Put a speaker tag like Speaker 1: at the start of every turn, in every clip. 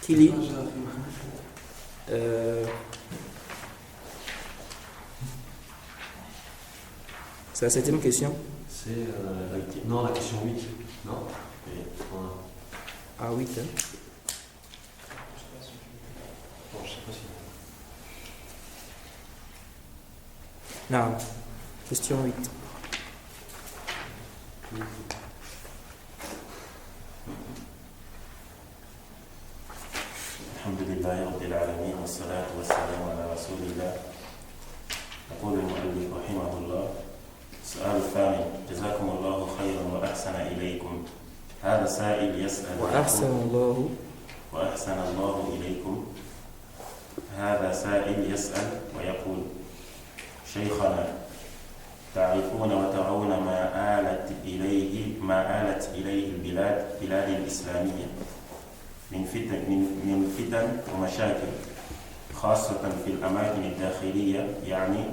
Speaker 1: Qui lit? C'est la 7e question?
Speaker 2: C'est la question 8. Non?
Speaker 1: Ah, 8, hein?
Speaker 2: Bon, je sais pas si...
Speaker 1: Non, question 8.
Speaker 3: الحمد لله رب العالمين والصلاة والسلام على رسول الله. يقول المؤلف رحمه الله: السؤال الثاني: جزاكم الله خيرا وأحسن إليكم. هذا سائل يسأل وأحسن الله إليكم. هذا سائل يسأل ويقول: شيخنا، تعرفون وترون ما آلت إليه البلاد الإسلامية من فتن ومشاكل، خاصة في الأماكن الداخلية يعني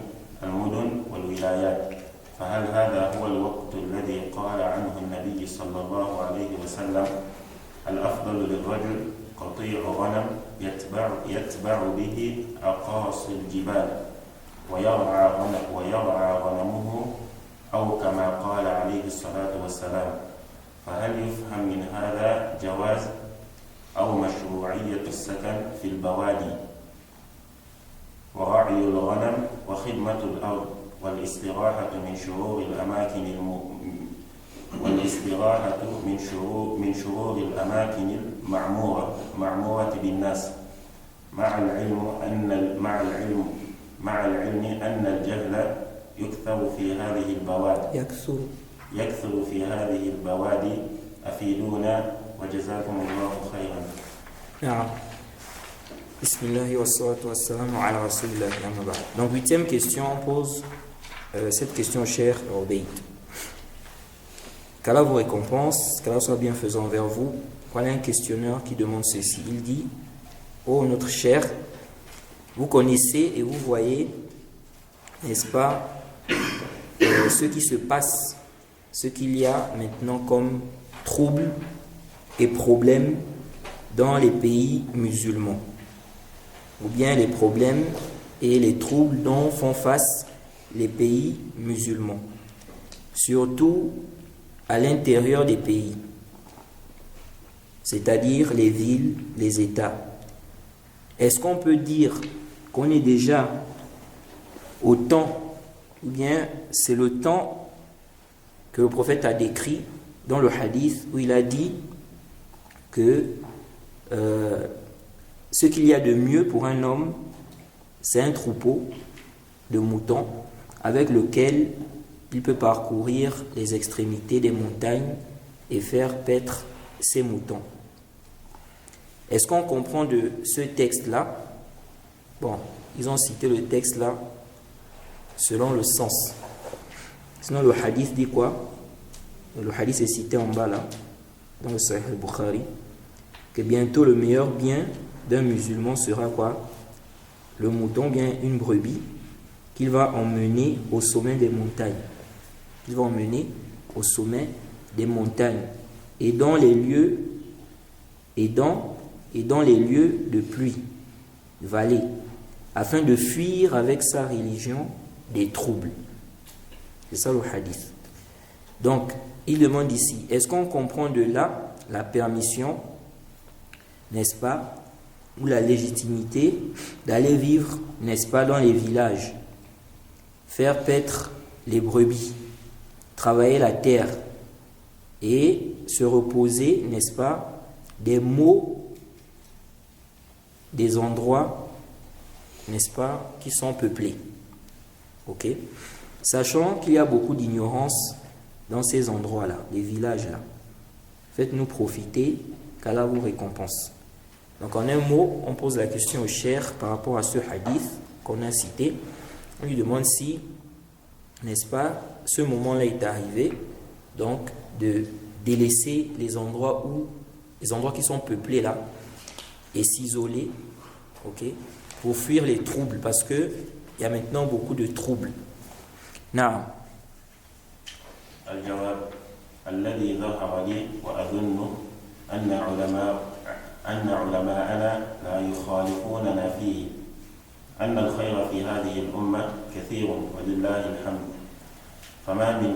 Speaker 3: المدن والولايات. فهل هذا هو الوقت الذي قال عنه النبي صلى الله عليه وسلم: الأفضل للرجل قطيع غنم يتبع به أقاصي الجبال ويرعى غنمه، أو كما قال عليه الصلاة والسلام؟ فهل يفهم من هذا جواز أو مشروعية السكن في البوادي ورعي الغنم وخدمة الأرض والاستراحة من شرور الأماكن المعمورة بالناس، مع العلم أن الجهل يكثر في هذه البوادي. أفيدونا وجزاكم الله خيرا.
Speaker 1: نعم. Bismillah wa salatu wa salam ala rasulillah. Donc, 8e question, on pose cette question chère au Obeid. Qu'Allah vous récompense, qu'Allah soit bienfaisant envers vous. Voilà un questionneur qui demande ceci. Il dit: oh notre cher, vous connaissez et vous voyez, n'est-ce pas, ce qui se passe, ce qu'il y a maintenant comme troubles et problèmes dans les pays musulmans, ou bien les problèmes et les troubles dont font face les pays musulmans, surtout à l'intérieur des pays, c'est-à-dire les villes, les États. Est-ce qu'on peut dire qu'on est déjà au temps, ou bien c'est le temps que le prophète a décrit dans le hadith où il a dit que ce qu'il y a de mieux pour un homme, c'est un troupeau de moutons avec lequel il peut parcourir les extrémités des montagnes et faire paître ses moutons. Est-ce qu'on comprend de ce texte-là? Bon, ils ont cité le texte-là selon le sens. Sinon, le hadith dit quoi? Le hadith est cité en bas là, dans le Sahih al-Bukhari, que bientôt le meilleur bien d'un musulman sera quoi? Le mouton, bien une brebis, qu'il va emmener au sommet des montagnes. Il va emmener au sommet des montagnes et dans les lieux les lieux de pluie, vallées, afin de fuir avec sa religion des troubles. C'est ça le hadith. Donc, il demande ici, est-ce qu'on comprend de là la permission, n'est-ce pas, ou la légitimité d'aller vivre, n'est-ce pas, dans les villages, faire paître les brebis, travailler la terre et se reposer, n'est-ce pas, des maux des endroits, n'est-ce pas, qui sont peuplés. Ok? Sachant qu'il y a beaucoup d'ignorance dans ces endroits-là, les villages-là. Faites-nous profiter, qu'Allah vous récompense. Donc en un mot, on pose la question au cheikh par rapport à ce hadith qu'on a cité. On lui demande si, n'est-ce pas, ce moment-là est arrivé, donc de délaisser les endroits qui sont peuplés là, et s'isoler, ok, pour fuir les troubles, parce que il y a maintenant beaucoup de troubles. Naam.
Speaker 3: الجواب: الذي ظهر لي وأظن أن أن علماءنا لا يخالفوننا فيه أن الخير في هذه الأمة كثير ولله الحمد فما من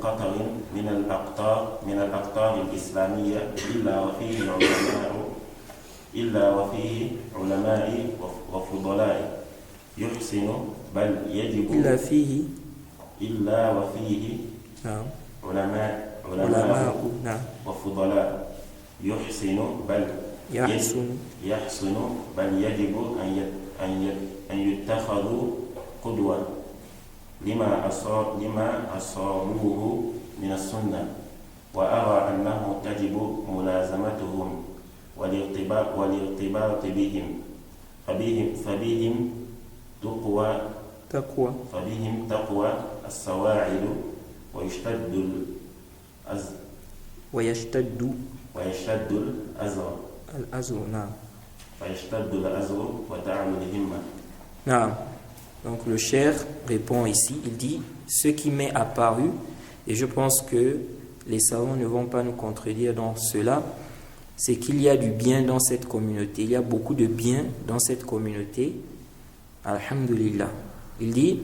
Speaker 3: قطر من الأقطار الإسلامية إلا وفيه علماء وفضلاء يحسن بل يجب إلا وفيه
Speaker 1: نعم
Speaker 3: علماء
Speaker 1: نعم
Speaker 3: وفضلاء يحسن بل يجب أن يتخذوا قدوة لما أصابوه من السنة وأرى أنه تجب ملازمتهم والارتباط بهم فبهم تقوى السواعد ويشتد الأزر
Speaker 1: نعم
Speaker 3: فيشتد الأزر وتعلو الهمة.
Speaker 1: نعم. Donc le cheikh répond ici, il dit ce qui m'est apparu, et je pense que les savants ne vont pas nous contredire dans cela, c'est qu'il y a du bien dans cette communauté, il y a beaucoup de bien dans cette communauté, alhamdulillah. Il dit,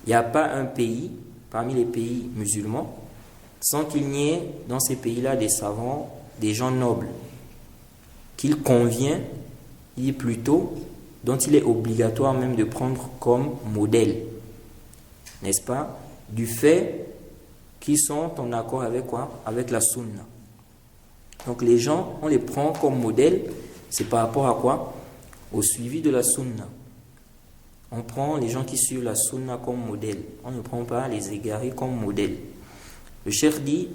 Speaker 1: il n'y a pas un pays parmi les pays musulmans sans qu'il n'y ait dans ces pays-là des savants, des gens nobles, qu'il convient, il dit plutôt, dont il est obligatoire même de prendre comme modèle, n'est-ce pas, du fait qu'ils sont en accord avec quoi? Avec la sunna. Donc les gens, on les prend comme modèle, c'est par rapport à quoi? Au suivi de la sunna. On prend les gens qui suivent la sunna comme modèle. On ne prend pas les égarés comme modèle. Le cheikh dit,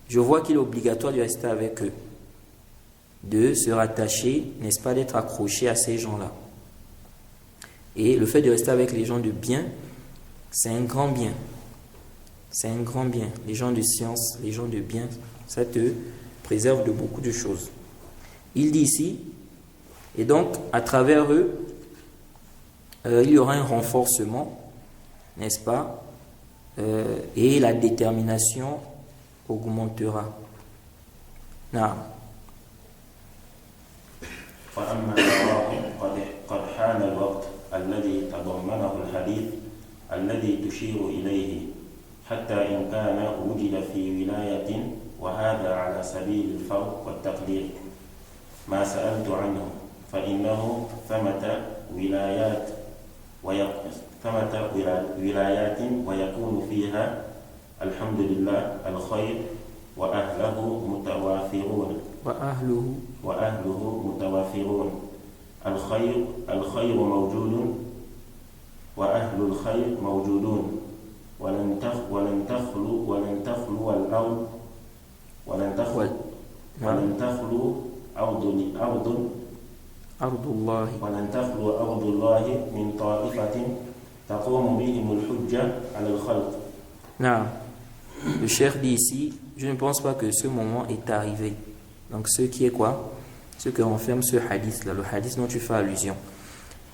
Speaker 1: je vois qu'il est obligatoire de rester avec eux, de se rattacher, n'est-ce pas, d'être accroché à ces gens-là. Et le fait de rester avec les gens de bien, c'est un grand bien. C'est un grand bien. Les gens de science, les gens de bien, ça te préserve de beaucoup de choses. Il dit ici, et donc à travers eux, il y aura un renforcement, n'est-ce pas, et la détermination augmentera. نعم.
Speaker 3: فأما قد حان الوقت الذي تضمنه الحديث الذي تشير إليه حتى إن كان وجد في ولاية وهذا على سبيل الفرض والتقدير ما سألت عنه فإنه ثمة ولايات ويكون فيها الحمد لله الخير وأهله متوافرون الخير موجود وأهل الخير موجودون ولن تخلو الأرض أرض الله من طائفة تقوم بهم الحجة على الخلق.
Speaker 1: Non. Le cheikh dit ici, je ne pense pas que ce moment est arrivé. Donc ce qui est quoi? Ce que renferme ce hadith là, le hadith dont tu fais allusion.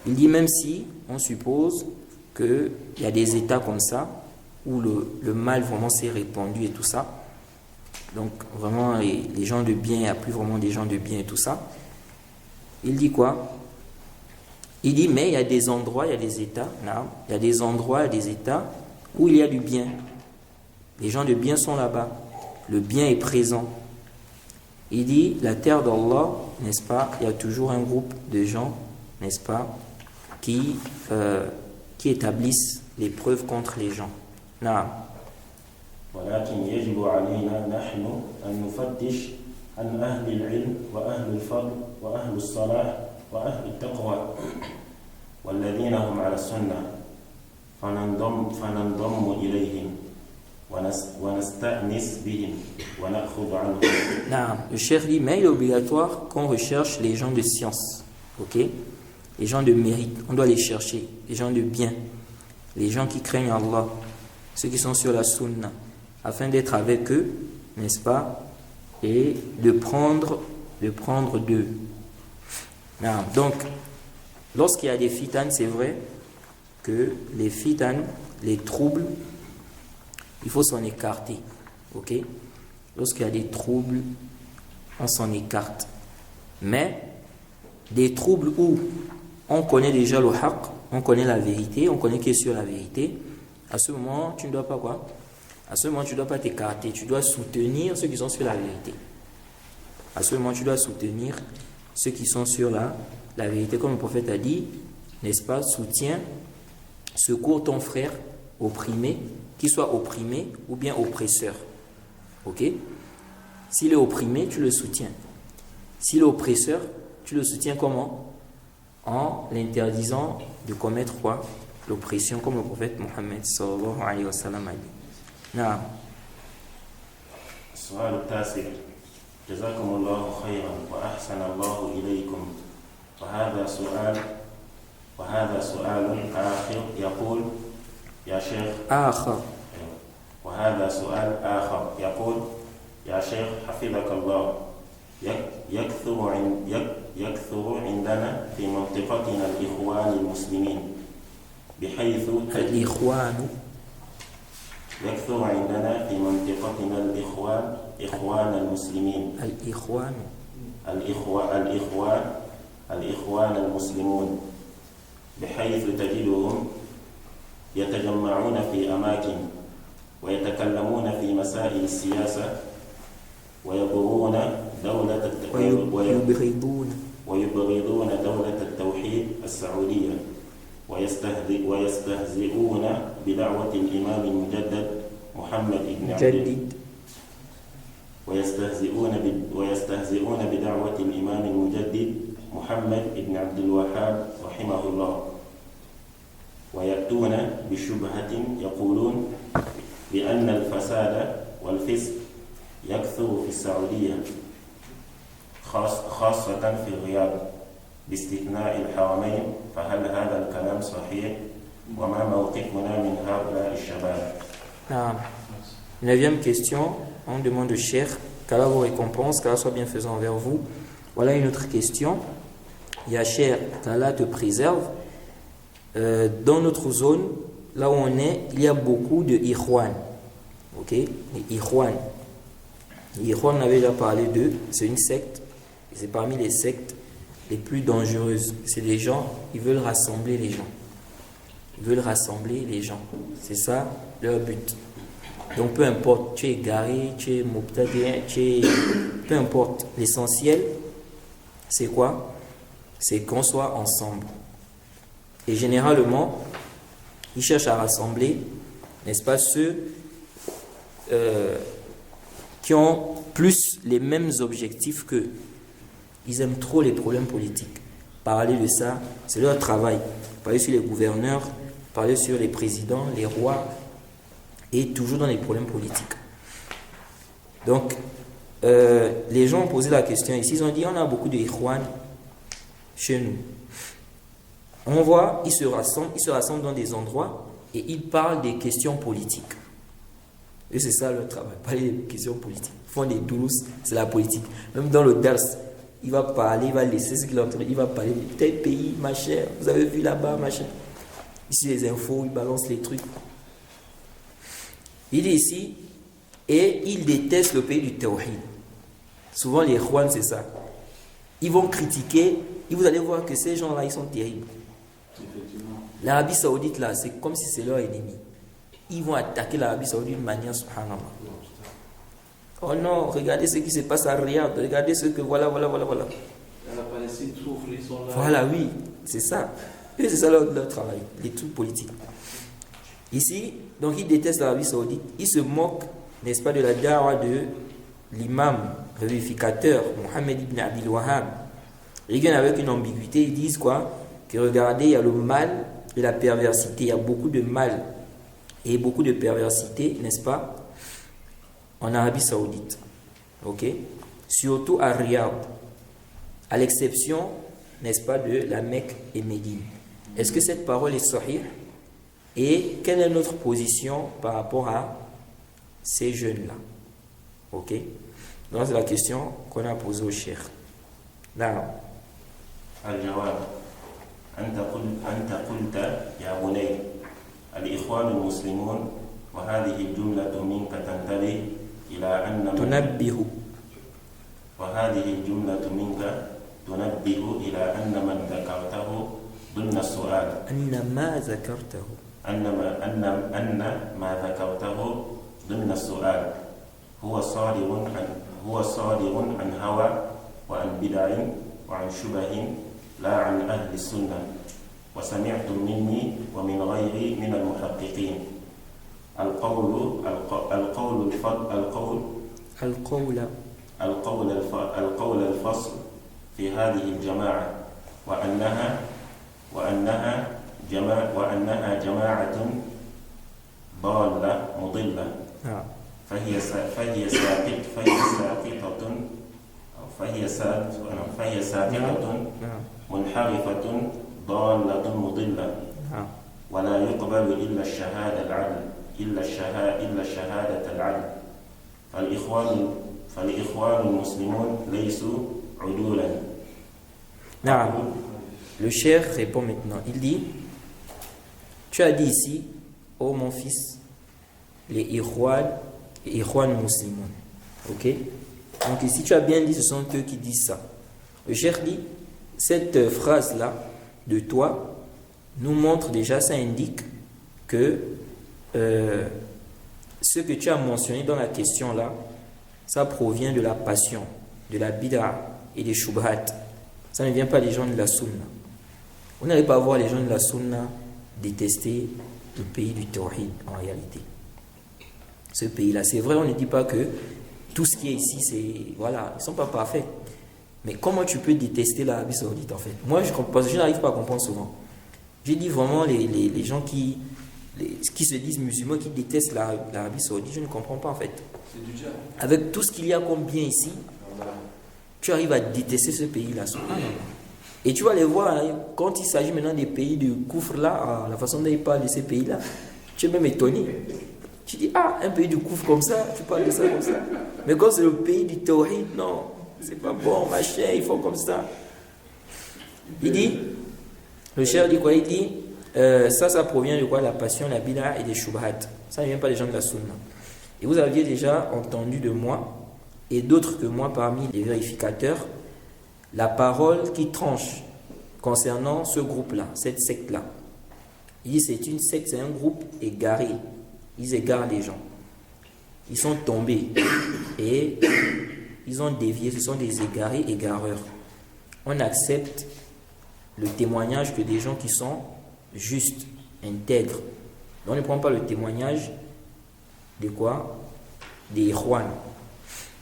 Speaker 1: Il dit même si on suppose qu'il y a des états comme ça où le mal vraiment s'est répandu et tout ça, donc vraiment les gens de bien, il n'y a plus vraiment des gens de bien et tout ça, il dit quoi? Il dit mais il y a des endroits, il y a des états, non, il y a des endroits, il y a des états où il y a du bien. Les gens de bien sont là-bas, le bien est présent. Il dit la terre d'Allah, n'est-ce pas, il y a toujours un groupe de gens, n'est-ce pas, qui établissent les preuves contre les gens. Non.
Speaker 3: ولكن يجب علينا نحن أن نفتش عن أهل العلم وأهل الفضل وأهل الصلاح وأهل التقوى والذين هم على السنة فننضم إليهم ونستأنس بهم ونأخذ عنهم.
Speaker 1: Non, le cheikh dit mais il est obligatoire qu'on recherche les gens de science, ok, les gens de mérite, on doit les chercher, les gens de bien, les gens qui craignent Allah, ceux qui sont sur la sunna, afin d'être avec eux, n'est-ce pas, et de prendre d'eux. Non, donc, lorsqu'il y a des fitanes, c'est vrai que les fitanes, les troubles, il faut s'en écarter, ok. Lorsqu'il y a des troubles, on s'en écarte. Mais des troubles où on connaît déjà le haqq, on connaît la vérité, on connaît qui est sur la vérité, à ce moment, tu ne dois pas quoi? À ce moment, tu ne dois pas t'écarter, tu dois soutenir ceux qui sont sur la vérité. À ce moment, tu dois soutenir ceux qui sont sur la vérité. Comme le prophète a dit, n'est-ce pas, soutiens, secours ton frère opprimé, qu'il soit opprimé ou bien oppresseur. Ok? S'il est opprimé, tu le soutiens. S'il est oppresseur, tu le soutiens comment? En l'interdisant de commettre quoi? L'oppression, comme le prophète Mohammed sallallahu alayhi wa sallam a dit. Non.
Speaker 3: السؤال التاسع جزاكم الله خيرا وأحسن الله إليكم وهذا سؤال آخر يقول يا شيخ وهذا سؤال آخر يقول يا شيخ حفظك الله يكثر عندنا في منطقتنا الإخوان المسلمين بحيث يكثر عندنا في منطقتنا إخوان المسلمين الإخوان المسلمون بحيث تجدهم يتجمعون في أماكن ويتكلمون في مسائل السياسة ويبغضون دولة التوحيد السعودية ويستهزئون بدعوة الإمام المجدد محمد بن عبد ويستهزئون بدعوة الإمام المجدد محمد بن عبد الوهاب رحمه الله ويأتون بشبهة يقولون بأن الفساد والفسق يكثر في السعودية خاصة في الرياض باستثناء الحرمين فهل هذا الكلام صحيح وما موقفنا من هؤلاء الشباب؟
Speaker 1: Neuvième question, on demande au cheikh qu'Allah vous récompense, qu'Allah soit bienfaisant envers vous. Voilà une autre question. Ya cheikh, qu'Allah te préserve. Dans notre zone, là où on est, il y a beaucoup de Ikhwan. Ok? Les Ikhwan. Les Ikhwan, on avait déjà parlé d'eux. C'est une secte. Et c'est parmi les sectes les plus dangereuses. C'est des gens, ils veulent rassembler les gens. Ils veulent rassembler les gens. C'est ça leur but. Donc peu importe, tu es garé, tu es mubtadi', peu importe. L'essentiel, c'est quoi? C'est qu'on soit ensemble. Et généralement, ils cherchent à rassembler, n'est-ce pas, ceux qui ont plus les mêmes objectifs qu'eux. Ils aiment trop les problèmes politiques. Parler de ça, c'est leur travail. Parler sur les gouverneurs, parler sur les présidents, les rois, et toujours dans les problèmes politiques. Donc, les gens ont posé la question ici, ils ont dit, on a beaucoup de Ikhwan chez nous. On voit, ils se rassemblent dans des endroits et ils parlent des questions politiques. Et c'est ça leur travail, parler des questions politiques. Ils font des douces, c'est la politique. Même dans le dars, il va parler, il va laisser ce qu'il est en train, il va parler de tel pays, machin, vous avez vu là-bas, machin. Ici, les infos, il balance les trucs. Il est ici, et il déteste le pays du tawhid. Souvent, les Ikhwan, c'est ça. Ils vont critiquer, et vous allez voir que ces gens-là, ils sont terribles. L'Arabie Saoudite, là, c'est comme si c'est leur ennemi. Ils vont attaquer l'Arabie Saoudite d'une manière, subhanallah. Oh non, regardez ce qui se passe à Riyad, regardez ce que, voilà.
Speaker 4: La Palestine souffre, ils sont là.
Speaker 1: Voilà, oui, c'est ça. Et c'est ça leur travail, les trucs politiques. Ici, donc ils détestent l'Arabie Saoudite. Ils se moquent, n'est-ce pas, de la da'wa de l'imam réunificateur, Mohammed ibn Abdul Wahab. Ils viennent avec une ambiguïté, ils disent quoi? Que regardez, il y a le mal et la perversité. Il y a beaucoup de mal et beaucoup de perversité, n'est-ce pas, en Arabie Saoudite. Ok? Surtout à Riyad. À l'exception, n'est-ce pas, de la Mecque et Médine. Est-ce que cette parole est sahih? Et quelle est notre position par rapport à ces jeunes-là? Ok? Donc c'est la question qu'on a posée au cheikh. Now.
Speaker 3: الجواب أنت قلت يا بني الإخوان المسلمون وهذه الجملة منك تنتبه إلى أن
Speaker 1: تنبه
Speaker 3: وهذه الجملة منك تنبئ إلى أن من ذكرته ضمن السؤال
Speaker 1: أن ما ذكرته
Speaker 3: أن ما ذكرته ضمن السؤال هو صادر عن هوى وعن بدع وعن شبه لا عن أهل السنة وسمعتم مني ومن غيري من المحققين القول الفصل في هذه الجماعة وأنها جماعة ضالة مضلة فهي ساقطة منحرفة ضالة مضلة ولا يقبل إلا الشهادة العدل إلا الشهادة العدل فالإخوان المسلمون ليسوا عدولا.
Speaker 1: Le cheikh répond maintenant. Il dit, tu as dit ici, ô mon fils, les Ikhwan musulmans. Ok? Donc ici, tu as bien dit, ce sont eux qui disent ça. Le cheikh dit, cette phrase-là de toi nous montre déjà, ça indique que ce que tu as mentionné dans la question-là, ça provient de la passion, de la bid'a et des shubhat. Ça ne vient pas des gens de la sunna. Vous n'allez pas voir les gens de la sunna détester le pays du tawhid en réalité. Ce pays-là, c'est vrai, on ne dit pas que tout ce qui est ici, c'est... Voilà, ils ne sont pas parfaits. Mais comment tu peux détester l'Arabie Saoudite en fait? Moi, je n'arrive pas à comprendre souvent. J'ai dit vraiment les gens qui se disent musulmans, qui détestent l'Arabie Saoudite, je ne comprends pas en fait.
Speaker 4: C'est du diable.
Speaker 1: Avec tout ce qu'il y a comme bien ici, tu arrives à détester ce pays-là. Et tu vas les voir, hein, quand il s'agit maintenant des pays de Koufr, là, la façon dont ils parlent de ces pays-là, tu es même étonné. Tu dis, un pays de Koufr comme ça, tu parles de ça comme ça. Mais quand c'est le pays du Tawhid, non, c'est pas bon, machin, il faut comme ça. Il dit, le cher dit quoi? Il dit, ça provient de quoi? La passion, la bid'a et des shubhat. Ça ne vient pas des gens de la sunna. Et vous aviez déjà entendu de moi, et d'autres que moi parmi les vérificateurs, la parole qui tranche concernant ce groupe-là, cette secte-là. Il dit c'est une secte, c'est un groupe égaré. Ils égarent les gens. Ils sont tombés et ils ont dévié. Ce sont des égarés, égareurs. On accepte le témoignage que des gens qui sont justes, intègres. On ne prend pas le témoignage de quoi? Des Ikhwan.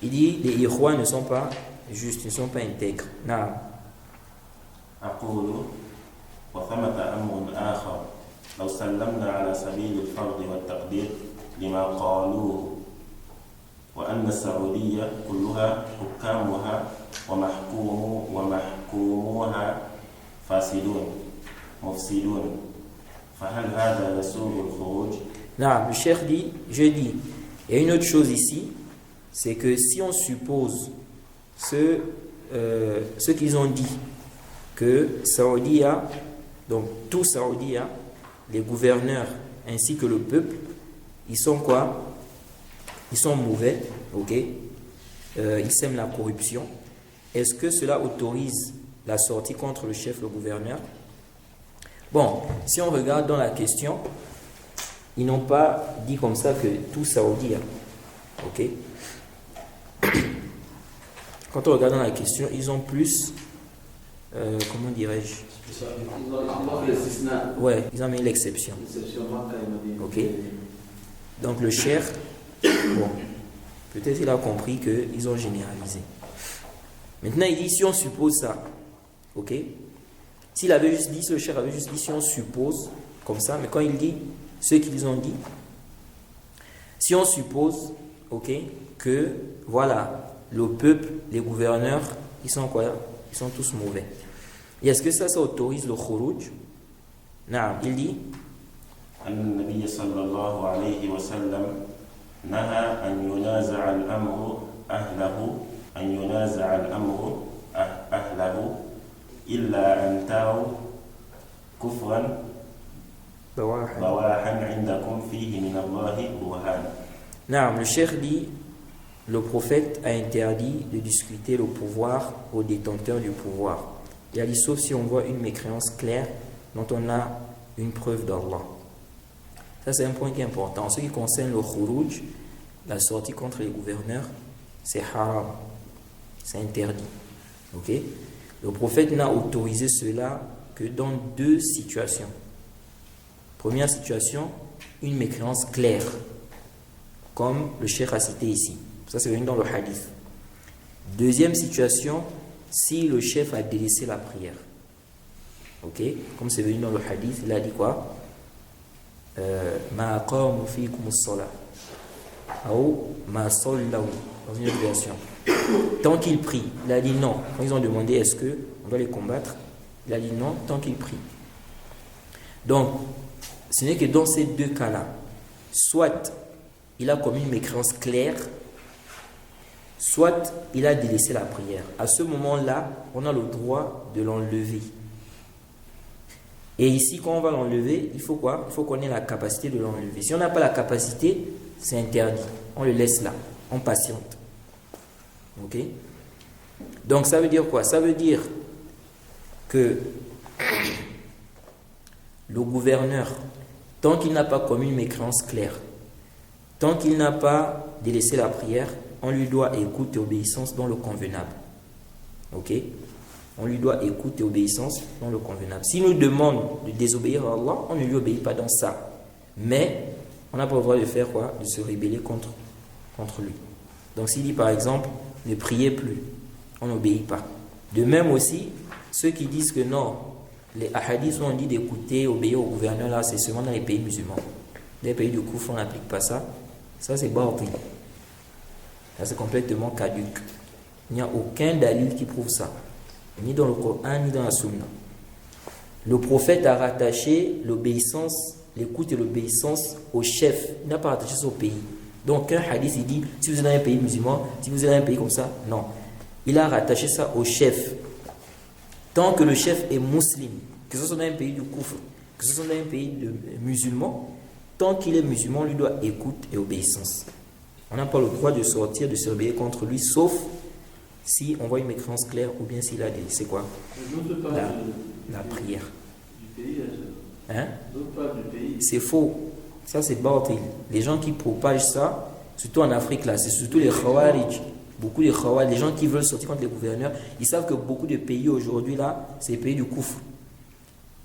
Speaker 1: Il dit les Ikhwan ne sont pas justes, ne sont pas intègres. Non.
Speaker 3: أقول وثمة أمر آخر لو سلمنا على سبيل الفرض والتقدير لما قالوه وأن السعودية كلها حكامها ومحكوموها فاسدون مفسدون فهل هذا يسوغ الخروج؟
Speaker 1: Non, le cheikh dit, je dis, il y a une autre chose ici, c'est que si on suppose ce qu'ils ont dit, que Saoudia, donc tout Saoudia, les gouverneurs ainsi que le peuple, ils sont quoi? Ils sont mauvais, ok? Ils sèment la corruption. Est-ce que cela autorise la sortie contre le chef, le gouverneur? Bon, si on regarde dans la question, ils n'ont pas dit comme ça que tout Saoudia, ok? Quand on regarde dans la question, ils ont plus, comment dirais-je? Ouais, ils ont mis l'exception. Ok. Donc le cher, bon, peut-être il a compris qu'ils ont généralisé. Maintenant il dit si on suppose ça, ok? S'il avait juste dit, si le cher avait juste dit si on suppose comme ça, mais quand il dit ce qu'ils ont dit, si on suppose, ok, que voilà, le peuple, les gouverneurs, ils sont quoi? Ils sont tous mauvais. Et est-ce que ça autorise le khuruj? Non, il dit
Speaker 3: النبي صلى الله عليه وسلم نهى أن ينازع الأمر أهله إلا أن تروا كفرا بواحا عندكم فيه من الله برهان.
Speaker 1: Non, le cheikh dit le prophète a interdit de discuter le pouvoir aux détenteurs du pouvoir. Il a dit sauf si on voit une mécréance claire dont on a une preuve d'Allah. Ça c'est un point qui est important. En ce qui concerne le khuruj, la sortie contre les gouverneurs, c'est haram, c'est interdit. Ok? Le prophète n'a autorisé cela que dans 2 situations. Première situation, une mécréance claire, comme le cheikh a cité ici. Ça c'est venu dans le hadith. Deuxième situation, si le chef a délaissé la prière. Ok? Comme c'est venu dans le hadith, il a dit quoi? Ma aqamu fikum as-salah. Ou ma sallaw, dans une autre version. Tant qu'il prie, il a dit non. Quand ils ont demandé est-ce qu'on doit les combattre, il a dit non, tant qu'il prie. Donc, ce n'est que dans ces 2 cas-là, soit il a commis une mécréance claire, soit il a délaissé la prière. À ce moment-là, on a le droit de l'enlever. Et ici, quand on va l'enlever, il faut quoi? Il faut qu'on ait la capacité de l'enlever. Si on n'a pas la capacité, c'est interdit. On le laisse là, on patiente. Ok? Donc ça veut dire quoi? Ça veut dire que le gouverneur, tant qu'il n'a pas commis une mécréance claire, tant qu'il n'a pas délaissé la prière, on lui doit écoute et obéissance dans le convenable. Ok? On lui doit écoute et obéissance dans le convenable. S'il nous demande de désobéir à Allah, on ne lui obéit pas dans ça. Mais on n'a pas le droit de faire quoi? De se rebeller contre lui. Donc s'il dit par exemple, ne priez plus, on n'obéit pas. De même aussi, ceux qui disent que non, les hadiths où on dit d'écouter, obéir au gouverneur, là, c'est seulement dans les pays musulmans. Dans les pays du Kouf, on n'applique pas ça. Ça, c'est batil. Ça, c'est complètement caduc. Il n'y a aucun dalil qui prouve ça. Ni dans le Coran, ni dans la Sunna. Le prophète a rattaché l'obéissance, l'écoute et l'obéissance au chef. Il n'a pas rattaché ça au pays. Donc, un hadith, il dit, si vous êtes dans un pays musulman, si vous êtes dans un pays comme ça, non. Il a rattaché ça au chef. Tant que le chef est musulman, que ce soit dans un pays du Koufr, que ce soit dans un pays de musulman, tant qu'il est musulman, on lui doit écoute et obéissance. On n'a pas le droit de sortir, de se rebeller contre lui, sauf si on voit une mécréance claire ou bien s'il a des... C'est quoi? La prière.
Speaker 4: Du pays,
Speaker 1: hein?
Speaker 4: Pas du pays.
Speaker 1: C'est faux. Ça, c'est batil. Les gens qui propagent ça, surtout en Afrique, là, c'est surtout les Khawarij. Beaucoup de Khawarij, les gens qui veulent sortir contre les gouverneurs, ils savent que beaucoup de pays aujourd'hui, là, c'est les pays du Koufr.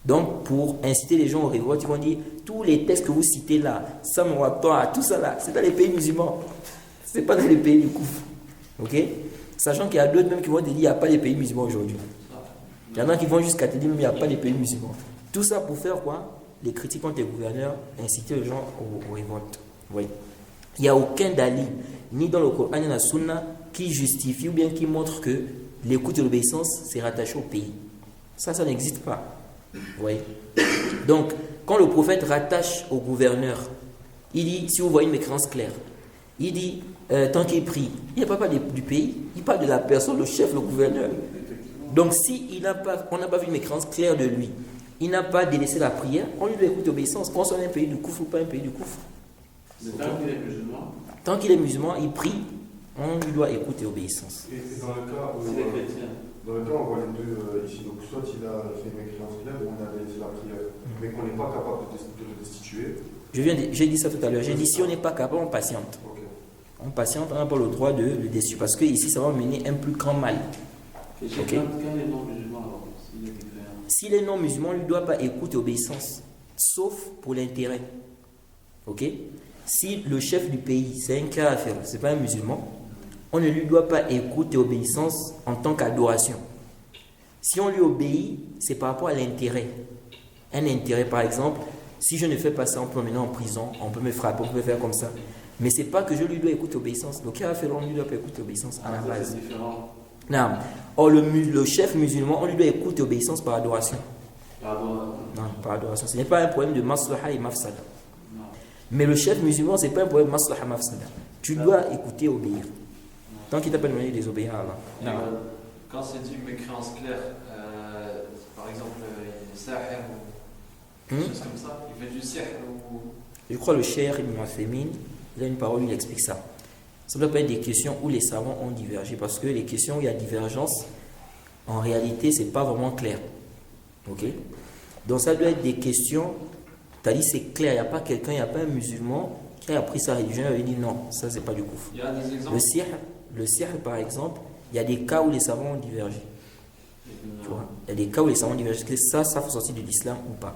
Speaker 1: Donc, pour inciter les gens au révolte, ils vont dire tous les textes que vous citez là, Samouatoa, tout ça là, c'est dans les pays musulmans. C'est pas dans les pays du Koufr. Ok? Sachant qu'il y a d'autres même qui vont te dire qu'il n'y a pas de pays musulmans aujourd'hui. Il y en a qui vont jusqu'à te dire qu'il n'y a pas de pays musulmans. Tout ça pour faire quoi? Les critiques contre les gouverneurs, inciter les gens aux révoltes. Oui. Il n'y a aucun dalil, ni dans le Coran ni dans la Sunna, qui justifie ou bien qui montre que l'écoute et l'obéissance, c'est rattaché au pays. Ça n'existe pas. Oui. Donc, quand le prophète rattache au gouverneur, il dit, si vous voyez une mécréance claire, il dit, tant qu'il prie, il ne parle pas du pays, il parle de la personne, le chef, le gouverneur. Donc, si on n'a pas vu une mécréance claire de lui, il n'a pas délaissé la prière, on lui doit écouter obéissance, qu'on soit un pays du Koufr ou pas un pays du Koufr.
Speaker 4: Tant qu'il est musulman.
Speaker 1: Tant qu'il est musulman, il prie, on lui doit écouter obéissance.
Speaker 5: Et dans le cas où on voit les deux ici, donc soit il a fait une mécréance claire ou on a délaissé la prière, mais qu'on n'est pas capable de le destituer.
Speaker 1: J'ai dit ça tout à l'heure. J'ai dit si on n'est pas capable, on patiente.
Speaker 5: Okay.
Speaker 1: On patiente, on n'a pas le droit de le destituer parce que ici ça va mener un plus grand mal.
Speaker 4: Okay. Quand les non-musulmans, alors,
Speaker 1: s'il est non-musulman, on ne lui doit pas écouter obéissance, sauf pour l'intérêt. Ok? Si le chef du pays, c'est un kafir, c'est pas un musulman, on ne lui doit pas écoute et obéissance en tant qu'adoration. Si on lui obéit, c'est par rapport à l'intérêt. Un intérêt, par exemple, si je ne fais pas ça, on peut m'emmener en prison, on peut me frapper, on peut me faire comme ça. Mais c'est pas que je lui dois écouter obéissance. Le kafir, on ne lui doit pas écouter obéissance à la base.
Speaker 4: C'est différent.
Speaker 1: Non. Or, le chef musulman, on lui doit écouter obéissance par adoration. Non, par adoration. Ce n'est pas un problème de maslaha et mafsada. Mais le chef musulman, ce n'est pas un problème de maslaha et mafsada. Tu dois écouter et obéir. Tant qu'il t'a pas demandé de désobéir à Allah. Non.
Speaker 2: Quand c'est une mécréance claire, par exemple, il est sahir ou quelque chose comme ça, il fait du sihr ou...
Speaker 1: Je crois le cheikh Ibn Uthaymin, il a une parole, il explique ça. Ça doit pas être des questions où les savants ont divergé, parce que les questions où il y a divergence, en réalité, c'est pas vraiment clair. Ok? Donc ça doit être des questions, tu as dit c'est clair, il n'y a pas quelqu'un, il n'y a pas un musulman qui a appris sa religion et a dit non, ça c'est pas du coup.
Speaker 2: Il y a des exemples.
Speaker 1: Le sihr par exemple, il y a des cas où les savants ont divergé. Tu vois? Il y a des cas où les savants ont divergé, que ça fait sortir de l'islam ou pas.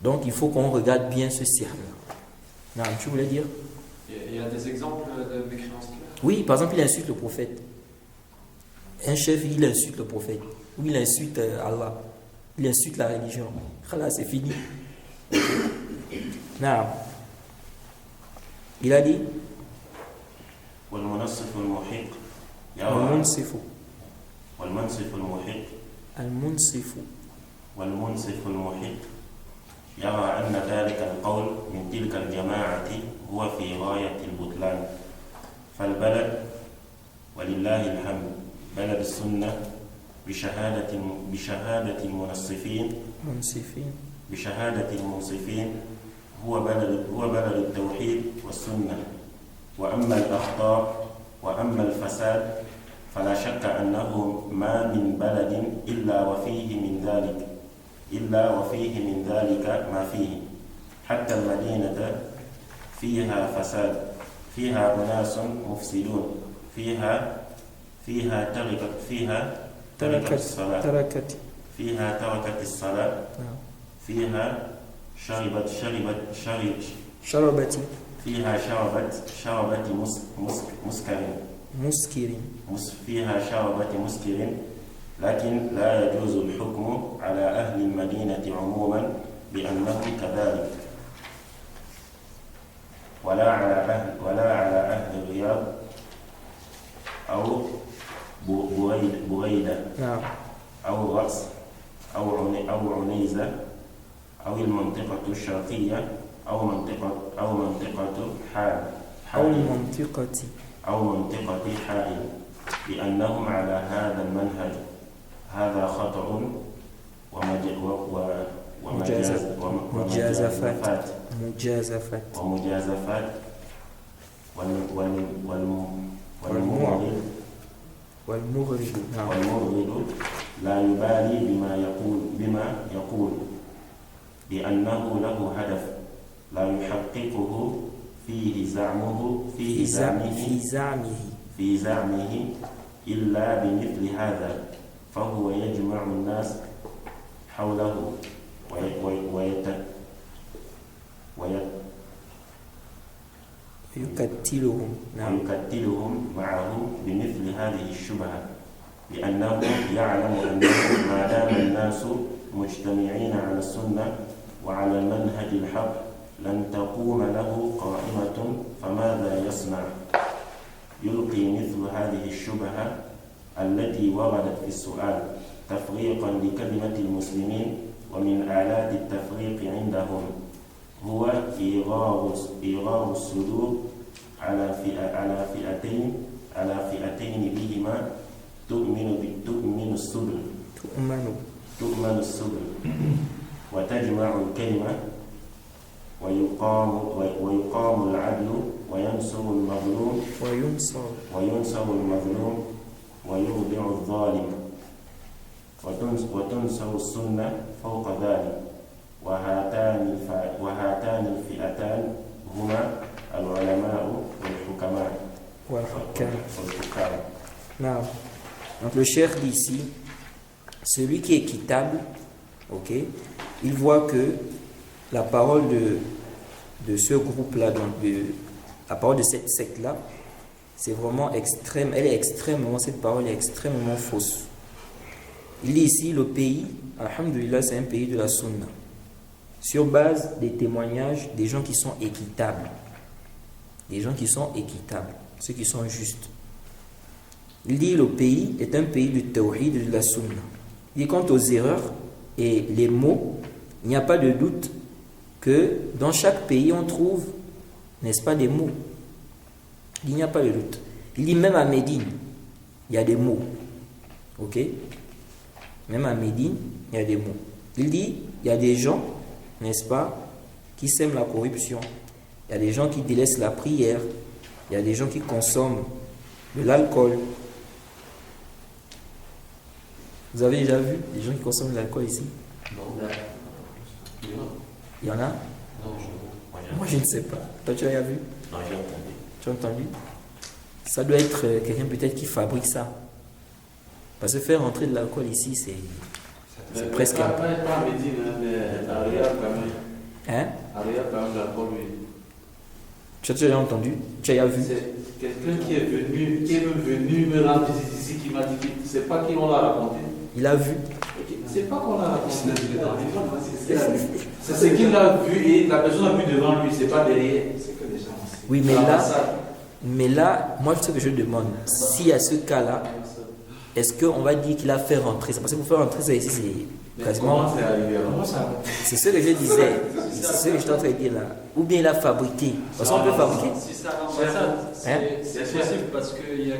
Speaker 1: Donc il faut qu'on regarde bien ce sihr-là. Non, tu voulais dire?
Speaker 2: Il y a des exemples de mécréance claire.
Speaker 1: Oui, par exemple, il insulte le prophète. Un chef, il insulte le prophète. Ou il insulte Allah. Il insulte la religion. Là, c'est fini. Non. Il a dit
Speaker 3: والمنصف المحق
Speaker 1: المنصف
Speaker 3: والمنصف المحق
Speaker 1: المنصف
Speaker 3: والمنصف المحق يرى أن ذلك القول من تلك الجماعة هو في غاية البطلان فالبلد ولله الحمد بلد السنة بشهادة المنصفين
Speaker 1: منصفين
Speaker 3: بشهادة المنصفين هو بلد التوحيد والسنة وأما الأخطاء وأما الفساد فلا شك أنه ما من بلد إلا وفيه من ذلك ما فيه حتى المدينة فيها فساد فيها أناس مفسدون فيها تركت الصلاة فيها شربت مسكر لكن لا يجوز الحكم على أهل المدينة عموما بأنهم كذلك ولا على أهل الرياض أو بغيدة أو رأس أو عنيزة أو المنطقة الشرقية أو منطقة حائل بأنهم على هذا المنهج هذا خطأ ومجازفات والمغرض لا يبالي بما يقول لأنه له هدف لا يحققه في زعمه إلا بمثل هذا فهو يجمع الناس حوله ويكتلهم معه بمثل هذه الشبهة لأنه يعلم أنه ما دام الناس مجتمعين على السنة وعلى المنهج الحق لن تقوم له قائمة فماذا يصنع؟ يلقي مثل هذه الشبهة التي وردت في السؤال تفريقا لكلمة المسلمين ومن آلات التفريق عندهم هو إيغار الصدور على فئتين بهما تؤمن الصدر وتجمع الكلمة ويقام العدل وينصر المظلوم ويرضع الظالم وتنصر السنة فوق ذلك وهاتان الفئتان هما العلماء والحكام.
Speaker 1: Non. Donc le cheikh dit ici, celui qui est équitable, ok, il voit que la parole de ce groupe-là, donc la parole de cette secte-là, c'est vraiment extrême, elle est extrêmement, cette parole est extrêmement fausse. Il dit ici, le pays, alhamdoulilah, c'est un pays de la sunna, sur base des témoignages des gens qui sont équitables, ceux qui sont justes. Il dit, le pays est un pays du tawhid et de la sunna. Il dit, quant aux erreurs et les mots, il n'y a pas de doute que dans chaque pays on trouve, n'est-ce pas, des mots. Il n'y a pas de doute. Il dit même à Médine, il y a des mots. Ok? Même à Médine, il y a des mots. Il dit, il y a des gens, n'est-ce pas, qui sèment la corruption. Il y a des gens qui délaissent la prière. Il y a des gens qui consomment de l'alcool. Vous avez déjà vu des gens qui consomment de l'alcool ici?
Speaker 4: Non.
Speaker 1: Il y en a?
Speaker 3: Non,
Speaker 1: Moi, je ne sais pas. Toi, tu as vu?
Speaker 3: Non, j'ai entendu.
Speaker 1: Tu as entendu? Ça doit être quelqu'un peut-être qui fabrique ça. Parce que faire entrer de l'alcool ici, c'est presque...
Speaker 4: Pas à Médine, mais à Riyad quand même.
Speaker 1: Hein?
Speaker 4: À Riyad quand même, l'alcool, oui.
Speaker 1: Tu as déjà entendu? Tu as déjà vu?
Speaker 4: C'est quelqu'un qui est venu me rendre visite ici, qui m'a dit que c'est pas qui on l'a raconté.
Speaker 1: Il a vu?
Speaker 4: C'est pas qu'on l'a raconté. C'est ce qu'il a vu et la personne a vu devant lui, c'est pas derrière.
Speaker 1: Oui, mais là, moi, ce que je demande, s'il y a ce cas-là, est-ce qu'on va dire qu'il a fait rentrer ça? Parce que pour faire rentrer ça ici, c'est quasiment...
Speaker 4: Comment c'est arrivé alors?
Speaker 1: C'est ce que je disais. C'est ce que je suis en train de dire là. Ou bien il a fabriqué. Parce qu'on peut fabriquer.
Speaker 2: Si c'est à l'ambassade, c'est possible parce qu'il y a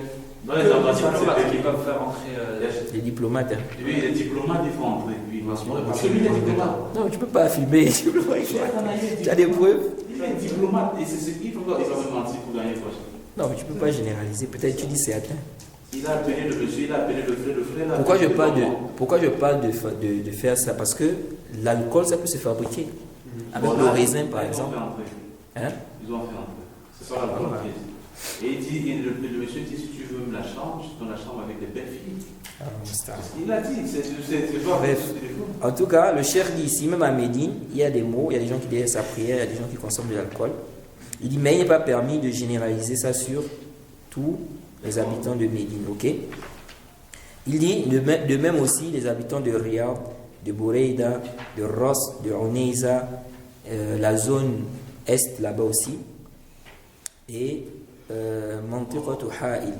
Speaker 4: Dans les ambassades,
Speaker 2: diplomates
Speaker 4: c'est
Speaker 2: qui
Speaker 4: qui
Speaker 2: peuvent faire entrer.
Speaker 1: Les diplomates. Hein.
Speaker 4: Lui, les diplomates, il faut entrer. Lui, parce que lui, il est diplomate.
Speaker 1: Non, tu peux pas filmer les diplomates. Tu as des preuves?
Speaker 4: Il est diplomate et c'est ce qu'il faut même mentir pour gagner proche.
Speaker 1: Non, mais tu peux pas généraliser. Peut-être tu dis c'est atteint.
Speaker 4: Il a appelé le monsieur, il a appelé le frère.
Speaker 1: Pourquoi je parle de faire ça? Parce que l'alcool, ça peut se fabriquer. Avec le raisin, par exemple. Hein?
Speaker 4: Ils ont fait entrer. C'est ça l'alcool qui est. Et il dit, le monsieur dit, si tu veux la chambre, je te donne la chambre avec des belles filles. Il a dit, c'est toi.
Speaker 1: Bref. En tout cas, le cheikh dit ici, même à Médine, il y a des mots, il y a des gens qui disent sa prière, il y a des gens qui consomment de l'alcool. Il dit, mais il n'est pas permis de généraliser ça sur tous les habitants de Médine, ok? Il dit, de même aussi, les habitants de Riyad, de Boureïda, de Ros, de Oneiza, la zone est là-bas aussi, et Mantiqatu Ha'il.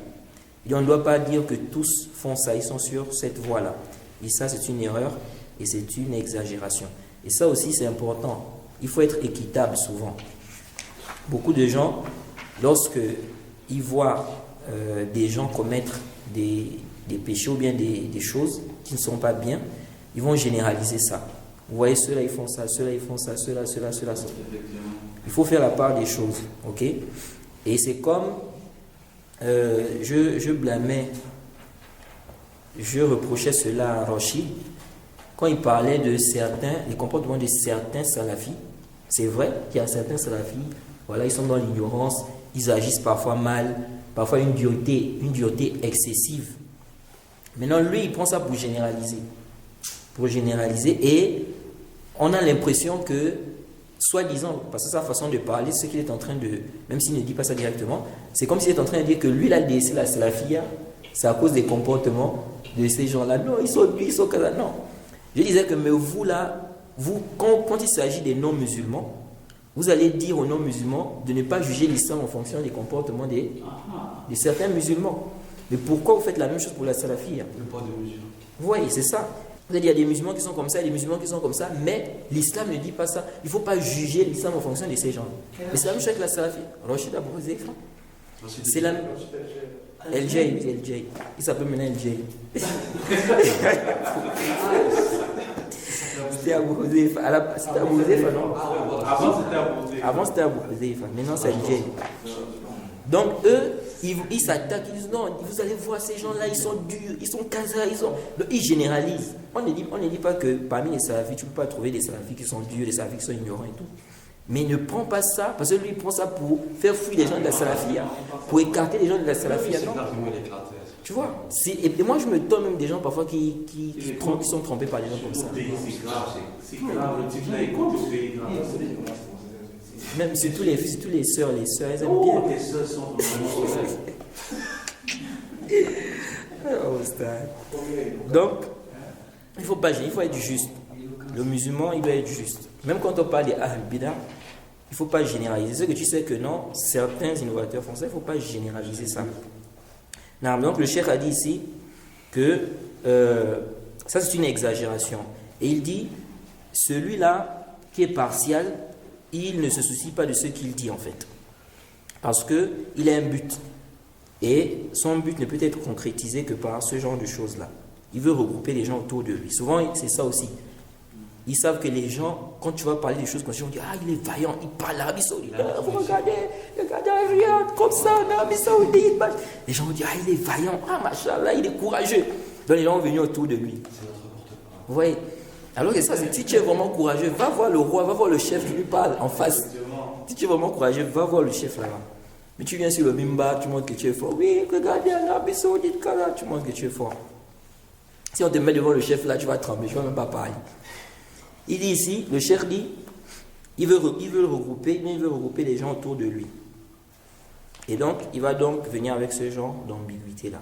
Speaker 1: Et on ne doit pas dire que tous font ça, ils sont sur cette voie-là. Et ça, c'est une erreur et c'est une exagération. Et ça aussi, c'est important. Il faut être équitable souvent. Beaucoup de gens, lorsque ils voient des gens commettre des péchés ou bien des choses qui ne sont pas bien, ils vont généraliser ça. Vous voyez, ceux-là ils font ça, ceux-là ils font ça, ceux-là. Il faut faire la part des choses, ok? Et c'est comme je blâmais, je reprochais cela à Rachid quand il parlait de les comportements de certains salafis. C'est vrai qu'il y a certains salafis, voilà, ils sont dans l'ignorance, ils agissent parfois mal, parfois une dureté excessive. Maintenant, lui, il prend ça pour généraliser. Et on a l'impression que, soi-disant, parce que sa façon de parler, ce qu'il est en train de, même s'il ne dit pas ça directement, c'est comme s'il est en train de dire que lui, il a délaissé la salafia, c'est à cause des comportements de ces gens-là. Non, ils sont comme ça. Non. Je disais que, mais vous là, quand il s'agit des non-musulmans, vous allez dire aux non-musulmans de ne pas juger l'islam en fonction des comportements de certains musulmans. Mais pourquoi vous faites la même chose pour la salafia?
Speaker 2: Le pas de musulmans.
Speaker 1: Vous voyez, c'est ça. Vous allez dire, il y a des musulmans qui sont comme ça, il y a des musulmans qui sont comme ça, mais l'islam ne dit pas ça. Il ne faut pas juger l'islam en fonction de ces gens. Mais c'est la même chose avec la salafia. Rachid Abou Huzaifa. C'est la même. LJ. Il s'appelle maintenant LJ. C'était Abou Huzaifa. C'était Abou Huzaifa, non? Avant c'était Abou Huzaifa. Maintenant c'est LJ. Donc eux, ils s'attaquent, ils disent non, vous allez voir ces gens-là, ils sont durs, ils sont casa, ils généralisent. On ne dit pas que parmi les salafis, tu ne peux pas trouver des salafis qui sont durs, des salafis qui sont ignorants et tout. Mais ne prends pas ça, parce que lui, il prend ça pour faire fuir les gens de la salafia, pour écarter les gens de la salafia. Non. Tu vois, et moi je me donne même des gens parfois qui sont trompés par des gens comme ça.
Speaker 4: C'est grave, le type là, il compte parce qu'il est grave.
Speaker 1: Même surtout les sœurs, elles aiment bien.
Speaker 4: Les sœurs sont vraiment.
Speaker 1: Donc, il faut être juste. Le musulman, il doit être juste. Même quand on parle des Ahl Bida, il ne faut pas généraliser. C'est que tu sais que non, certains innovateurs français, il ne faut pas généraliser ça. Non, donc le cheikh a dit ici que ça c'est une exagération. Et il dit, celui-là qui est partial, il ne se soucie pas de ce qu'il dit en fait. Parce qu'il a un but. Et son but ne peut être concrétisé que par ce genre de choses-là. Il veut regrouper les gens autour de lui. Souvent, c'est ça aussi. ils savent que les gens, quand tu vas parler des choses comme ça, ils vont dire, ah, il est vaillant, il parle l'Arabie Saoudite, vous regardez, regarde, comme ça, en Arabie Saoudite. Les gens vont dire, ah, il est vaillant, ah, machallah, il est courageux. Donc les gens vont venir autour de lui. Vous voyez? Alors que ça, si tu es vraiment courageux, va voir le roi, va voir le chef qui lui parle en face. Si tu es vraiment courageux, va voir le chef là-bas. Mais tu viens sur le mimbar, tu montres que tu es fort. Oui, regardez, en Arabie Saoudite, tu montres que tu es fort. Si on te met devant le chef là, tu vas trembler, tu ne vas même pas parler. Il dit ici, le chef dit, il veut regrouper les gens autour de lui. Et donc, il va donc venir avec ce genre d'ambiguïté-là.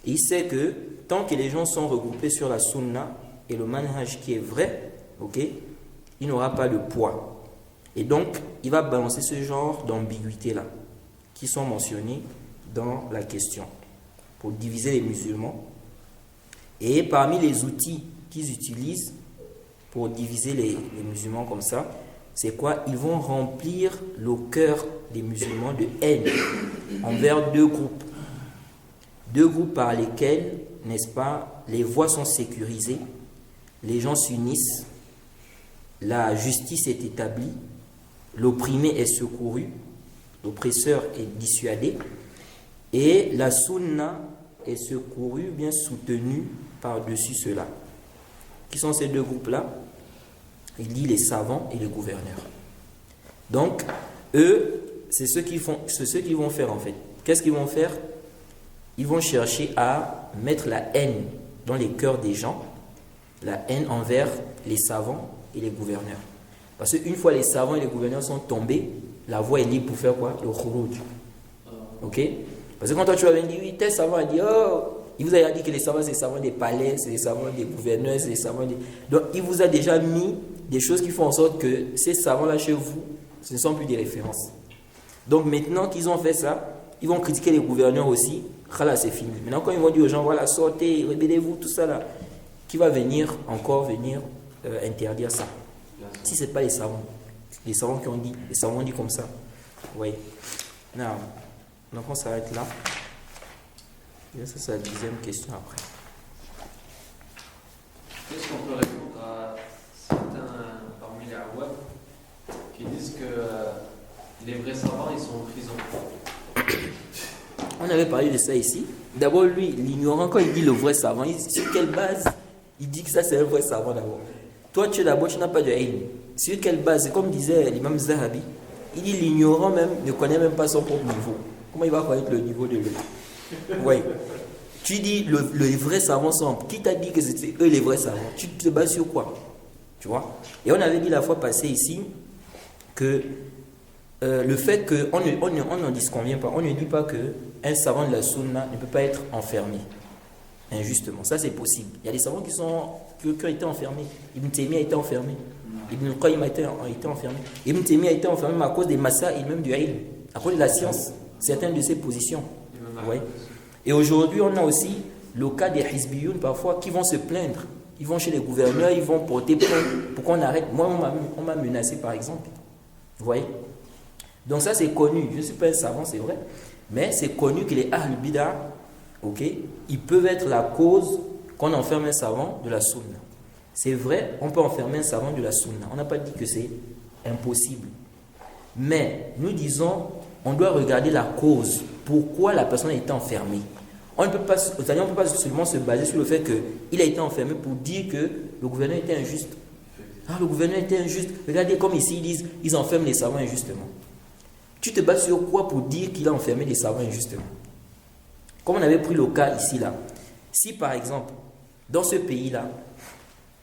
Speaker 1: Et il sait que tant que les gens sont regroupés sur la sunna et le manhaj qui est vrai, ok, il n'aura pas de poids. Et donc, il va balancer ce genre d'ambiguïté-là, qui sont mentionnés dans la question, pour diviser les musulmans. Et parmi les outils qu'ils utilisent pour diviser les musulmans comme ça, c'est quoi? Ils vont remplir le cœur des musulmans de haine envers deux groupes. Deux groupes par lesquels, n'est-ce pas, les voies sont sécurisées, les gens s'unissent, la justice est établie, l'opprimé est secouru, l'oppresseur est dissuadé, et la sunna est secourue, bien soutenue par-dessus cela. Qui sont ces deux groupes-là? Il dit les savants et les gouverneurs. Donc, eux, c'est ceux qui vont faire en fait. Qu'est-ce qu'ils vont faire? Ils vont chercher à mettre la haine dans les cœurs des gens, la haine envers les savants et les gouverneurs. Parce qu'une fois les savants et les gouverneurs sont tombés, la voie est libre pour faire quoi? Le khuruj. Ok? Parce que quand toi tu vas venir dire, oui, tel savant a dit, oh, il vous a dit que les savants, c'est les savants des palais, c'est les savants des gouverneurs, c'est les savants des... Donc, il vous a déjà mis des choses qui font en sorte que ces savants-là chez vous, ce ne sont plus des références. Donc, maintenant qu'ils ont fait ça, ils vont critiquer les gouverneurs aussi. Là, c'est fini. Maintenant, quand ils vont dire aux gens, voilà, sortez, rébellez-vous, tout ça là, qui va venir interdire ça? Si ce n'est pas les savants qui ont dit, les savants ont dit comme ça. Oui. Non. Donc, on s'arrête là. Et ça, c'est la deuxième question après.
Speaker 2: Qu'est-ce qu'on peut répondre à certains parmi les Awad qui disent que les vrais savants, ils sont en prison?
Speaker 1: On avait parlé de ça ici. D'abord, lui, l'ignorant, quand il dit le vrai savant, sur quelle base il dit que ça, c'est un vrai savant d'abord? Toi, tu n'as pas de haine. Sur quelle base? C'est comme disait l'imam Zahabi, il dit l'ignorant même ne connaît même pas son propre niveau. Comment il va connaître le niveau de l'autre? Oui. Tu dis les vrais savants sont. Qui t'a dit que c'était eux les vrais savants? Tu te bases sur quoi? Tu vois? Et on avait dit la fois passée ici que le fait qu'on n'en disconvient pas, on ne dit pas qu'un savant de la sunna ne peut pas être enfermé injustement. Ça, c'est possible. Il y a des savants qui ont été enfermés. Ibn Taymiyyah a été enfermé. Ibn Qayyim a été enfermé. Ibn Taymiyyah a été enfermé à cause des masaïl, même du ilm, à cause de la science, certaines de ses positions. Ouais. Et aujourd'hui, on a aussi le cas des hizbiyoun parfois qui vont se plaindre. Ils vont chez les gouverneurs, ils vont porter plainte pour qu'on arrête. Moi, on m'a menacé par exemple. Vous voyez? Donc ça, c'est connu. Je ne suis pas un savant, c'est vrai. Mais c'est connu que les Ahl Bid'ah, ok, ils peuvent être la cause qu'on enferme un savant de la sunna. C'est vrai, on peut enfermer un savant de la sunna. On n'a pas dit que c'est impossible. Mais nous disons, on doit regarder la cause. Pourquoi la personne a été enfermée? On ne peut pas seulement se baser sur le fait qu'il a été enfermé pour dire que le gouverneur était injuste. Ah, le gouverneur était injuste. Regardez comme ici, ils disent, ils enferment les savants injustement. Tu te bases sur quoi pour dire qu'il a enfermé les savants injustement? Comme on avait pris le cas ici, là. Si par exemple, dans ce pays-là,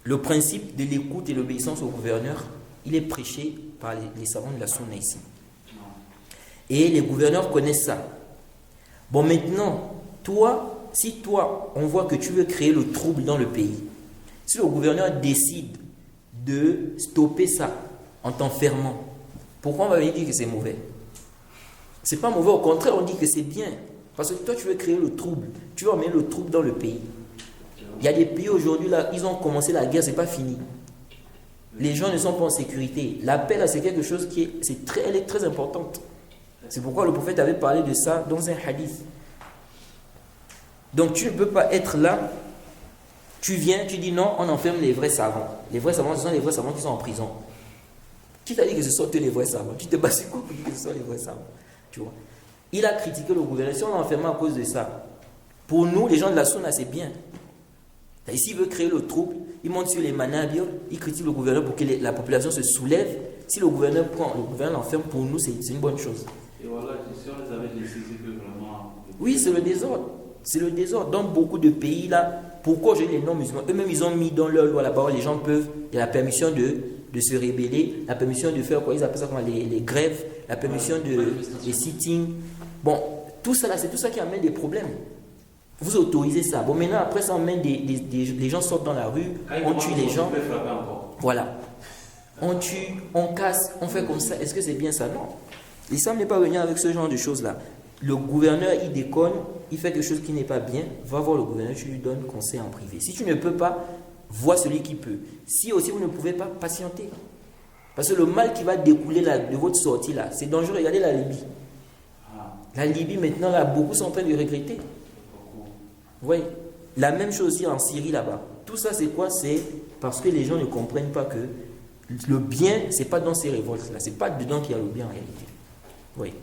Speaker 1: le principe de l'écoute et l'obéissance au gouverneur, il est prêché par les savants de la sunna ici. Et les gouverneurs connaissent ça. Bon, maintenant, si on voit que tu veux créer le trouble dans le pays, si le gouverneur décide de stopper ça en t'enfermant, pourquoi on va dire que c'est mauvais? C'est pas mauvais, au contraire, on dit que c'est bien. Parce que toi, tu veux créer le trouble. Tu veux emmener le trouble dans le pays. Il y a des pays aujourd'hui, là, ils ont commencé la guerre, c'est pas fini. Les gens ne sont pas en sécurité. La paix, là, c'est quelque chose elle est très importante. C'est pourquoi le prophète avait parlé de ça dans un hadith. Donc tu ne peux pas être là Tu viens, tu dis non, on enferme les vrais savants. Les vrais savants, ce sont les vrais savants qui sont en prison. Qui t'a dit que ce sont eux les vrais savants? Tu te bats sur quoi pour dire que ce sont les vrais savants? Tu vois? Il a critiqué le gouvernement. Si on l'a enfermé à cause de ça, pour nous, les gens de la Sunna, c'est bien. Et s'il veut créer le trouble, il monte sur les manabir, il critique le gouverneur pour que la population se soulève. Si le gouverneur l'enferme, pour nous, c'est une bonne chose.
Speaker 4: Et voilà, si on les avait laissés, c'est que vraiment...
Speaker 1: Oui, c'est le désordre. C'est le désordre. Dans beaucoup de pays, là, pourquoi j'ai les non-musulmans? Eux-mêmes, ils ont mis dans leur loi là-bas, les gens peuvent, il y a la permission de se rébeller, la permission de faire quoi? Ils appellent ça comment? Les grèves, la permission des sit-ins. Bon, tout ça là, c'est tout ça qui amène des problèmes. Vous autorisez ça. Bon, maintenant, après ça, les gens sortent dans la rue, on tue les gens. Voilà. On tue, on casse, on fait comme ça. Est-ce que c'est bien ça? Non. L'islam n'est pas venu avec ce genre de choses-là. Le gouverneur, il déconne, il fait quelque chose qui n'est pas bien, va voir le gouverneur, tu lui donnes conseil en privé. Si tu ne peux pas, vois celui qui peut. Si aussi vous ne pouvez pas, patienter. Parce que le mal qui va découler là, de votre sortie là, c'est dangereux. Regardez la Libye. La Libye, maintenant, là, beaucoup sont en train de regretter. Oui. La même chose aussi en Syrie là-bas. Tout ça, c'est quoi? C'est parce que les gens ne comprennent pas que le bien, c'est pas dans ces révoltes-là. C'est pas dedans qu'il y a le bien en réalité. Oui.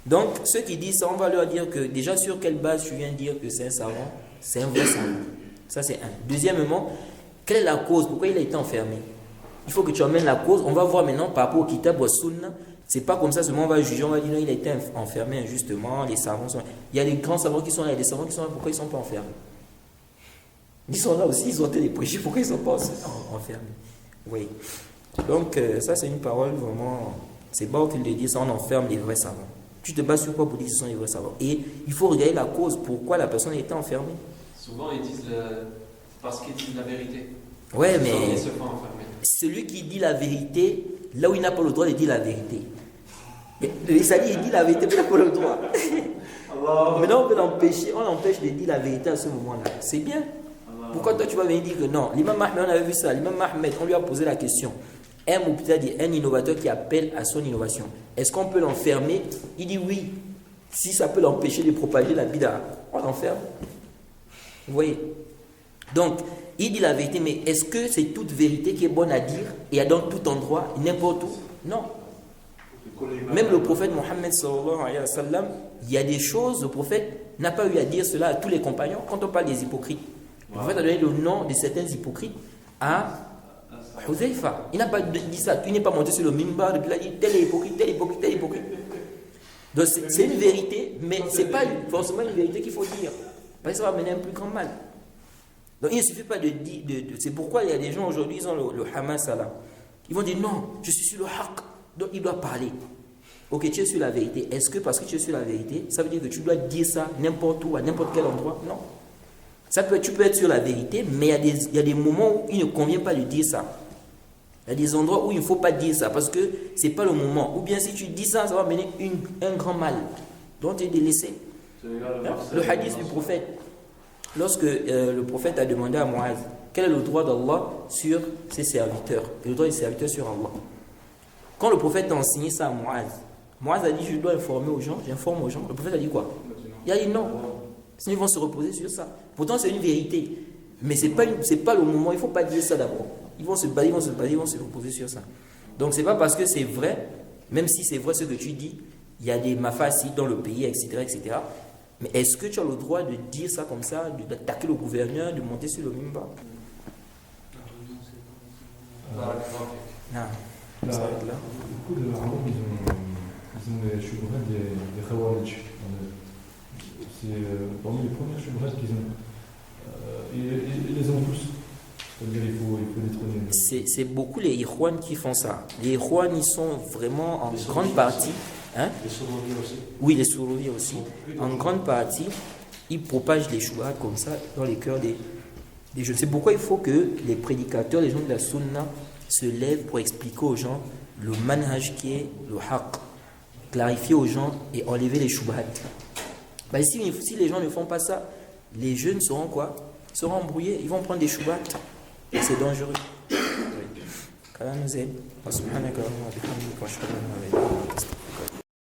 Speaker 1: Donc, ceux qui disent ça, on va leur dire que déjà sur quelle base tu viens de dire que c'est un savant? C'est un vrai savant. Ça, c'est un. Deuxièmement, quelle est la cause? Pourquoi il a été enfermé? Il faut que tu amènes la cause. On va voir maintenant par rapport au Kitab wa Sunna. C'est pas comme ça seulement on va juger, on va dire non, il a été enfermé injustement. Les savants sont là. Il y a des grands savants qui sont là, il y a des savants qui sont là. Pourquoi ils ne sont pas enfermés? Ils sont là aussi, ils ont été les prêchés. Pourquoi ils ne sont pas enfermés? Oui. Donc, ça, c'est une parole vraiment. C'est pas qu'il de dire ça, on enferme les vrais savants. Tu te bases sur quoi pour dire que ce sont les vrais savants? Et il faut regarder la cause, pourquoi la personne a été enfermée.
Speaker 2: Souvent, ils disent parce qu'ils disent la vérité.
Speaker 1: Ouais, mais
Speaker 2: Ils se font enfermer.
Speaker 1: Celui qui dit la vérité, là où il n'a pas le droit de dire la vérité. C'est-à-dire, il dit la vérité, mais il n'a pas le droit. Maintenant, on l'empêche de dire la vérité à ce moment-là. C'est bien. Pourquoi toi, tu vas venir dire que non? L'imam Ahmed, on avait vu ça. L'imam Ahmed, on lui a posé la question. Un innovateur qui appelle à son innovation. Est-ce qu'on peut l'enfermer? Il dit oui. Si ça peut l'empêcher de propager la bid'a, on l'enferme. Vous voyez? Donc, il dit la vérité, mais est-ce que c'est toute vérité qui est bonne à dire et dans tout endroit, n'importe où? Non. Même le prophète Mohammed sallallahu alayhi wa sallam, il y a des choses, le prophète n'a pas eu à dire cela à tous les compagnons. Quand on parle des hypocrites, le prophète a donné le nom de certains hypocrites à Huzaifa. Il n'a pas dit ça, il n'est pas monté sur le mimbar, il a dit tel est hypocrite, tel est hypocrite, tel est hypocrite. Donc c'est une vérité, mais ce n'est pas forcément une vérité qu'il faut dire. Parce que ça va mener un plus grand mal. Donc il ne suffit pas de dire, c'est pourquoi il y a des gens aujourd'hui, ils ont le Hamas là. Ils vont dire non, je suis sur le haqq, donc il doit parler. Ok, tu es sur la vérité. Est-ce que parce que tu es sur la vérité, ça veut dire que tu dois dire ça n'importe où, à n'importe quel endroit? Non. Tu peux être sur la vérité, mais il y a des moments où il ne convient pas de dire ça. Il y a des endroits où il ne faut pas dire ça, parce que ce n'est pas le moment. Ou bien si tu dis ça, ça va mener un grand mal. Donc tu es délaissé. Le hadith du prophète. Lorsque le prophète a demandé à Muaz quel est le droit d'Allah sur ses serviteurs, et le droit des serviteurs sur Allah. Quand le prophète a enseigné ça à Muaz a dit je dois informer aux gens, j'informe aux gens. Le prophète a dit quoi? Il a dit non. Sinon ils vont se reposer sur ça. Pourtant c'est une vérité, mais c'est pas le moment. Il ne faut pas dire ça d'abord. Ils vont se reposer sur ça. Donc c'est pas parce que c'est vrai, même si c'est vrai ce que tu dis, il y a des mafasis dans le pays, etc., etc. Mais est-ce que tu as le droit de dire ça comme ça, d'attaquer le gouverneur, de monter sur le mimbar? Non.
Speaker 6: Beaucoup de Arabes, ils ont des choubras des Khawarij. C'est parmi les premières choubras qu'ils ont. Ils les ont tous. C'est-à-dire il faut détrôner.
Speaker 1: C'est beaucoup les Ikhwan qui font ça. Les Ikhwan, ils sont vraiment en grande partie. Hein?
Speaker 7: Les Sourouvis aussi.
Speaker 1: Oui, les Sourouvis aussi. En grande partie, ils propagent les choubhats comme ça dans les cœurs des jeunes. C'est pourquoi il faut que les prédicateurs, les gens de la Sunna, se lèvent pour expliquer aux gens le manhaj qui est le haqq, clarifier aux gens et enlever les choubhats. Ben, si les gens ne font pas ça, les jeunes seront quoi? Ils seront embrouillés, ils vont prendre des choubhats. Et c'est dangereux. qu'Allah nous aide.